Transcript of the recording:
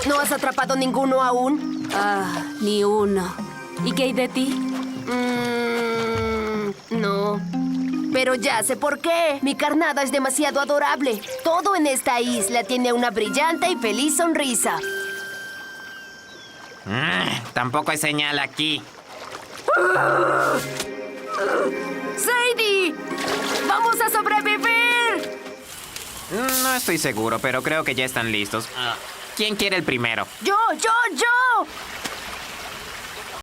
¿No has atrapado ninguno aún? Ni uno. ¿Y qué hay de ti? No. Pero ya sé por qué. Mi carnada es demasiado adorable. Todo en esta isla tiene una brillante y feliz sonrisa. Tampoco hay señal aquí. ¡Sadie! ¡Vamos a sobrevivir! No estoy seguro, pero creo que ya están listos. ¿Quién quiere el primero? ¡Yo!